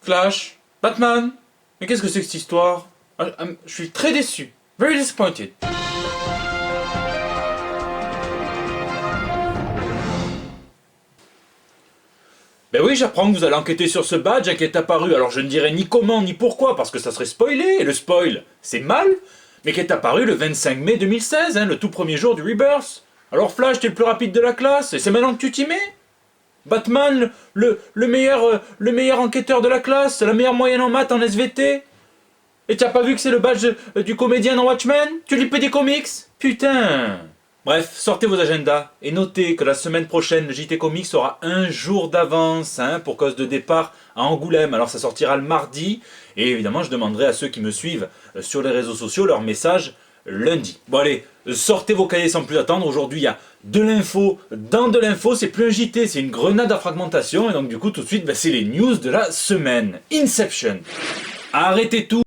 Flash, Batman. Mais qu'est-ce que c'est que cette histoire? Je suis très déçu. Very disappointed. Ben oui, j'apprends que vous allez enquêter sur ce badge qui est apparu, alors je ne dirai ni comment ni pourquoi, parce que ça serait spoilé, et le spoil, c'est mal, mais qui est apparu le 25 mai 2016, le tout premier jour du Rebirth. Alors Flash, t'es le plus rapide de la classe, et c'est maintenant que tu t'y mets? Batman, le meilleur enquêteur de la classe, la meilleure moyenne en maths en SVT. Et t'as pas vu que c'est le badge du comédien dans Watchmen? Tu lis pas des comics? Putain. Bref, sortez vos agendas et notez que la semaine prochaine, le JT Comics aura un jour d'avance pour cause de départ à Angoulême. Alors ça sortira le mardi et évidemment je demanderai à ceux qui me suivent sur les réseaux sociaux leur message lundi. Bon allez, sortez vos cahiers sans plus attendre. Aujourd'hui il y a de l'info dans de l'info, c'est plus un JT, c'est une grenade à fragmentation et donc du coup tout de suite c'est les news de la semaine. Inception. Arrêtez tout,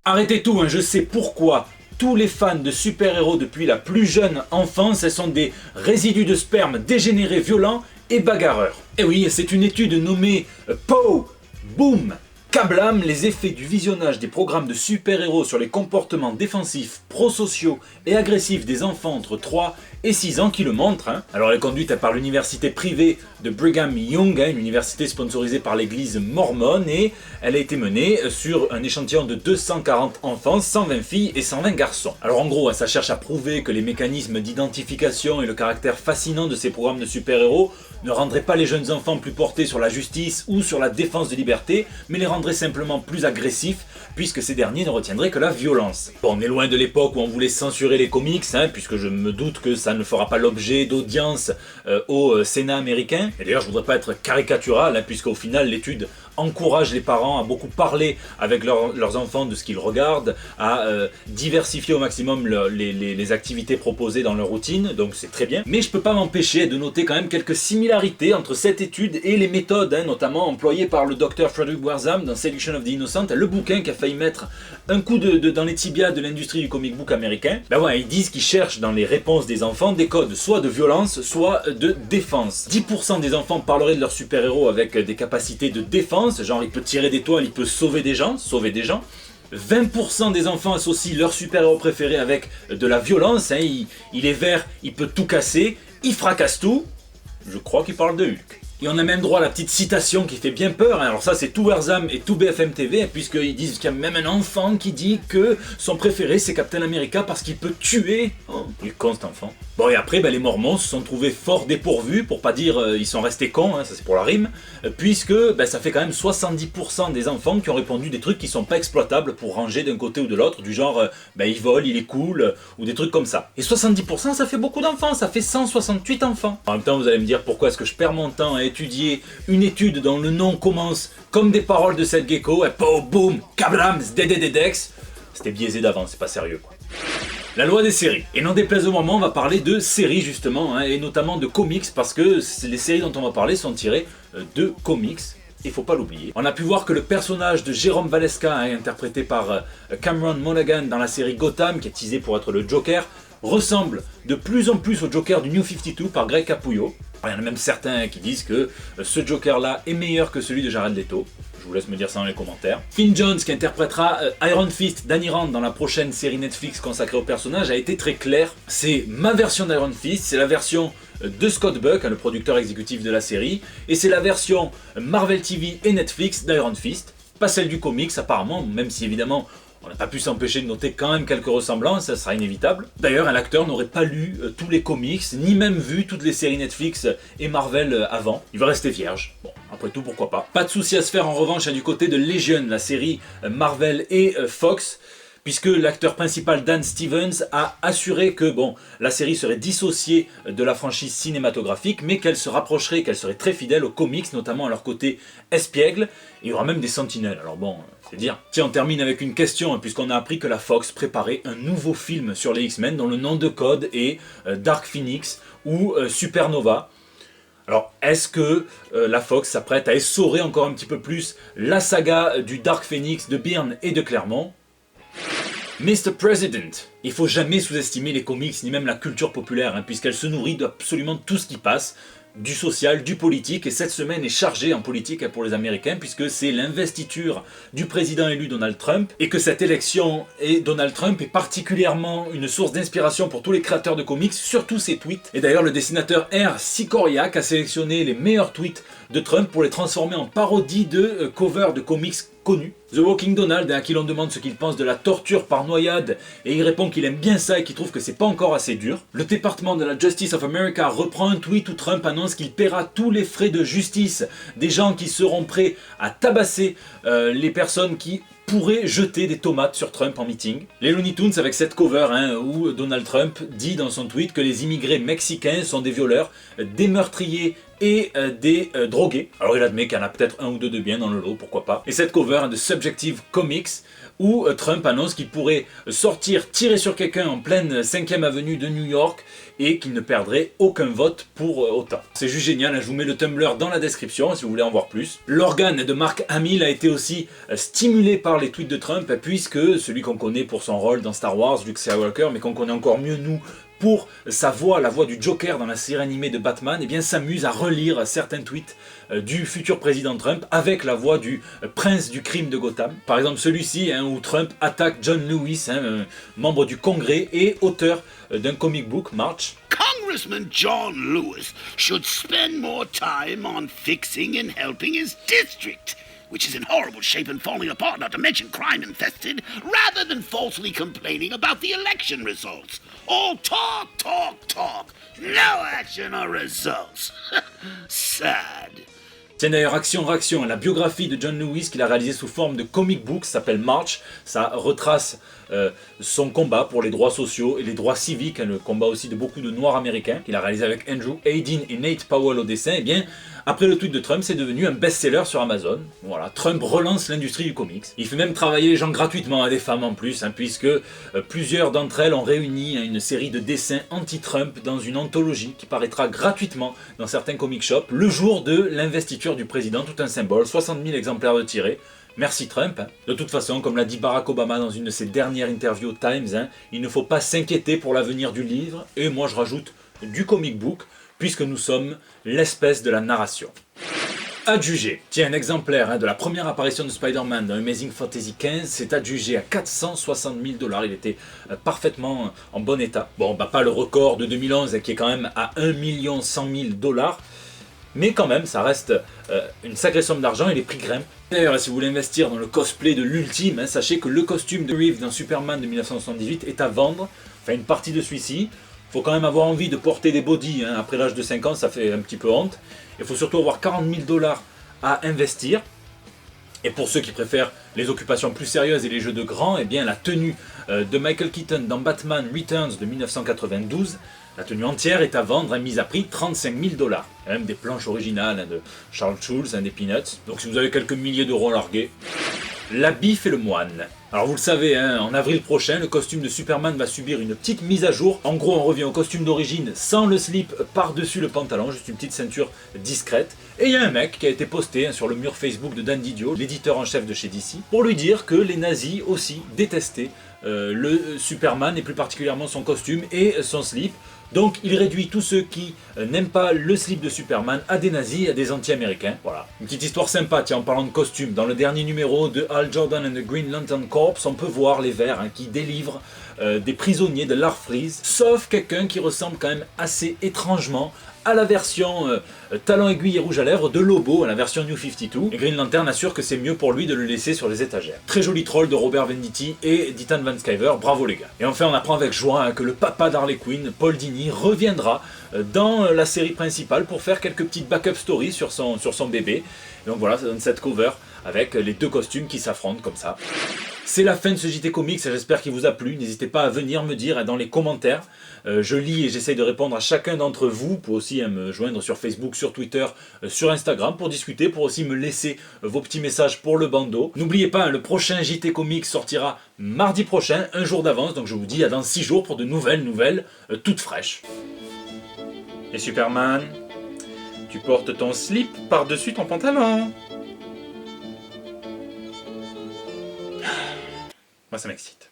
je sais pourquoi. Tous les fans de super-héros depuis la plus jeune enfance, elles sont des résidus de sperme dégénérés, violents et bagarreurs. Et oui, c'est une étude nommée POW, Boom, Kablam, les effets du visionnage des programmes de super-héros sur les comportements défensifs, prosociaux et agressifs des enfants entre 3 et 6 ans qui le montrent. Alors elle est conduite par l'université privée de Brigham Young, une université sponsorisée par l'église mormone, et elle a été menée sur un échantillon de 240 enfants, 120 filles et 120 garçons. Alors en gros, ça cherche à prouver que les mécanismes d'identification et le caractère fascinant de ces programmes de super-héros ne rendraient pas les jeunes enfants plus portés sur la justice ou sur la défense de liberté, mais les rendraient simplement plus agressifs, puisque ces derniers ne retiendraient que la violence. Bon, on est loin de l'époque où on voulait censurer les comics, puisque je me doute que ça ne fera pas l'objet d'audience au Sénat américain. Et d'ailleurs, je voudrais pas être caricatural, puisqu'au final, l'étude encourage les parents à beaucoup parler avec leurs enfants de ce qu'ils regardent, à diversifier au maximum les activités proposées dans leur routine, donc c'est très bien. Mais je peux pas m'empêcher de noter quand même quelques similarités entre cette étude et les méthodes, notamment employées par le Dr Frederick Wertham dans Seduction of the Innocent, le bouquin qui a failli mettre un coup dans les tibias de l'industrie du comic book américain. Ben ouais, ils disent qu'ils cherchent dans les réponses des enfants des codes soit de violence, soit de défense. 10% des enfants parleraient de leur super-héros avec des capacités de défense, genre il peut tirer des toiles, il peut sauver des gens. 20% des enfants associent leur super-héros préféré avec de la violence, il est vert, il peut tout casser, il fracasse tout. Je crois qu'il parle de Hulk. Et on a même droit à la petite citation qui fait bien peur, alors ça c'est tout Wertham et tout BFM TV, puisqu'ils disent qu'il y a même un enfant qui dit que son préféré c'est Captain America parce qu'il peut tuer. Oh, il est con cet enfant. Bon et après les Mormons se sont trouvés fort dépourvus, pour pas dire ils sont restés cons, ça c'est pour la rime, puisque ça fait quand même 70% des enfants qui ont répondu des trucs qui sont pas exploitables pour ranger d'un côté ou de l'autre, du genre il vole, il est cool, ou des trucs comme ça. Et 70% ça fait beaucoup d'enfants, ça fait 168 enfants. En même temps vous allez me dire pourquoi est-ce que je perds mon temps à étudier une étude dont le nom commence comme des paroles de Seth Gecko, po, boom, kablam, dedededex. C'était biaisé d'avance, c'est pas sérieux quoi. La loi des séries. Et n'en déplaise au moment, on va parler de séries justement, et notamment de comics, parce que les séries dont on va parler sont tirées de comics. Il faut pas l'oublier. On a pu voir que le personnage de Jérôme Valeska, interprété par Cameron Monaghan dans la série Gotham, qui est teasé pour être le Joker, ressemble de plus en plus au Joker du New 52 par Greg Capullo. Il y en a même certains qui disent que ce Joker-là est meilleur que celui de Jared Leto. Je vous laisse me dire ça dans les commentaires. Finn Jones, qui interprétera Iron Fist, Danny Rand dans la prochaine série Netflix consacrée au personnage, a été très clair. C'est ma version d'Iron Fist, c'est la version de Scott Buck, le producteur exécutif de la série, et c'est la version Marvel TV et Netflix d'Iron Fist, pas celle du comics apparemment, même si évidemment on n'a pas pu s'empêcher de noter quand même quelques ressemblances, ça sera inévitable. D'ailleurs, un acteur n'aurait pas lu tous les comics, ni même vu toutes les séries Netflix et Marvel avant. Il va rester vierge. Bon, après tout, pourquoi pas. Pas de souci à se faire en revanche du côté de Legion, la série Marvel et Fox, puisque l'acteur principal Dan Stevens a assuré que la série serait dissociée de la franchise cinématographique, mais qu'elle se rapprocherait, qu'elle serait très fidèle aux comics, notamment à leur côté espiègle. Il y aura même des sentinelles, alors bon, c'est dire. Tiens, on termine avec une question, puisqu'on a appris que la Fox préparait un nouveau film sur les X-Men, dont le nom de code est Dark Phoenix ou Supernova. Alors, est-ce que la Fox s'apprête à essorer encore un petit peu plus la saga du Dark Phoenix de Byrne et de Claremont? Mr. President. Il faut jamais sous-estimer les comics ni même la culture populaire, puisqu'elle se nourrit d'absolument tout ce qui passe. du social, du politique, et cette semaine est chargée en politique pour les Américains puisque c'est l'investiture du président élu Donald Trump, et que cette élection et Donald Trump est particulièrement une source d'inspiration pour tous les créateurs de comics, surtout ses tweets. Et d'ailleurs le dessinateur R. Sikoriak a sélectionné les meilleurs tweets de Trump pour les transformer en parodie de covers de comics connus. The Walking Donald, à qui l'on demande ce qu'il pense de la torture par noyade, et il répond qu'il aime bien ça et qu'il trouve que c'est pas encore assez dur. Le département de la Justice of America reprend un tweet où Trump annonce qu'il paiera tous les frais de justice des gens qui seront prêts à tabasser les personnes qui pourrait jeter des tomates sur Trump en meeting. Les Looney Tunes avec cette cover où Donald Trump dit dans son tweet que les immigrés mexicains sont des violeurs, des meurtriers et des drogués. Alors il admet qu'il y en a peut-être un ou deux de bien dans le lot, pourquoi pas. Et cette cover de Subjective Comics où Trump annonce qu'il pourrait sortir, tirer sur quelqu'un en pleine 5e avenue de New York et qu'il ne perdrait aucun vote pour autant. C'est juste génial, je vous mets le Tumblr dans la description si vous voulez en voir plus. L'organe de Mark Hamill a été aussi stimulé par les tweets de Trump puisque celui qu'on connaît pour son rôle dans Star Wars, Luke Skywalker, mais qu'on connaît encore mieux nous pour sa voix, la voix du Joker dans la série animée de Batman, eh bien s'amuse à relire certains tweets du futur président Trump avec la voix du prince du crime de Gotham. Par exemple celui-ci où Trump attaque John Lewis, membre du Congrès et auteur d'un comic book, March. Congressman John Lewis should spend more time on fixing and helping his district, which is in horrible shape and falling apart, not to mention crime infested, rather than falsely complaining about the election results. All talk, talk, talk. No action or results. Sad. Tiens d'ailleurs, Action-Réaction, la biographie de John Lewis qu'il a réalisée sous forme de comic book s'appelle March. Ça retrace son combat pour les droits sociaux et les droits civiques, le combat aussi de beaucoup de noirs américains, qu'il a réalisé avec Andrew Aydin et Nate Powell au dessin. Et bien, après le tweet de Trump, c'est devenu un best-seller sur Amazon. Voilà, Trump relance l'industrie du comics. Il fait même travailler les gens gratuitement, à des femmes en plus, puisque plusieurs d'entre elles ont réuni une série de dessins anti-Trump dans une anthologie qui paraîtra gratuitement dans certains comic shops le jour de l'investiture du président, tout un symbole, 60 000 exemplaires de tirés. Merci Trump. De toute façon, comme l'a dit Barack Obama dans une de ses dernières interviews au Times, il ne faut pas s'inquiéter pour l'avenir du livre, et moi je rajoute du comic book, puisque nous sommes l'espèce de la narration. Adjugé. Tiens, un exemplaire de la première apparition de Spider-Man dans Amazing Fantasy XV, c'est adjugé à 460 000 $. Il était parfaitement en bon état. Bon, pas le record de 2011 qui est quand même à 1 100 000 $. Mais quand même, ça reste une sacrée somme d'argent et les prix grimpent. D'ailleurs, si vous voulez investir dans le cosplay de l'ultime, sachez que le costume de Reeve dans Superman de 1978 est à vendre. Enfin, une partie de celui-ci. Il faut quand même avoir envie de porter des bodys. Après l'âge de 5 ans, ça fait un petit peu honte. Il faut surtout avoir 40 000 $ à investir. Et pour ceux qui préfèrent les occupations plus sérieuses et les jeux de grands, eh bien la tenue de Michael Keaton dans Batman Returns de 1992, la tenue entière est à vendre, mise à prix 35 000 $. Il y a même des planches originales de Charles Schulz, des Peanuts. Donc si vous avez quelques milliers d'euros à larguer. L'habit fait le moine. Alors vous le savez, en avril prochain, le costume de Superman va subir une petite mise à jour. En gros, on revient au costume d'origine sans le slip par-dessus le pantalon, juste une petite ceinture discrète. Et il y a un mec qui a été posté sur le mur Facebook de Dan Didio, l'éditeur en chef de chez DC, pour lui dire que les nazis aussi détestaient le Superman et plus particulièrement son costume et son slip. Donc il réduit tous ceux qui n'aiment pas le slip de Superman à des nazis, à des anti-américains. Voilà. Une petite histoire sympa, tiens, en parlant de costumes. Dans le dernier numéro de Hal Jordan and the Green Lantern Corps, on peut voir les Verts qui délivrent des prisonniers de l'Arfreeze, sauf quelqu'un qui ressemble quand même assez étrangement à la version talon aiguille et rouge à lèvres de Lobo, à la version New 52. Et Green Lantern assure que c'est mieux pour lui de le laisser sur les étagères. Très joli troll de Robert Venditti et d'Ethan Van Sciver, bravo les gars. Et enfin on apprend avec joie que le papa d'Harley Quinn, Paul Dini, reviendra dans la série principale pour faire quelques petites backup stories sur son bébé. Et donc voilà, ça donne cette cover avec les deux costumes qui s'affrontent comme ça. C'est la fin de ce JT Comics, j'espère qu'il vous a plu. N'hésitez pas à venir me dire dans les commentaires. Je lis et j'essaye de répondre à chacun d'entre vous. Vous pouvez aussi me joindre sur Facebook, sur Twitter, sur Instagram pour discuter, pour aussi me laisser vos petits messages pour le bandeau. N'oubliez pas, le prochain JT Comics sortira mardi prochain, un jour d'avance. Donc je vous dis à dans 6 jours pour de nouvelles, toutes fraîches. Et Superman, tu portes ton slip par-dessus ton pantalon. Moi ça m'excite.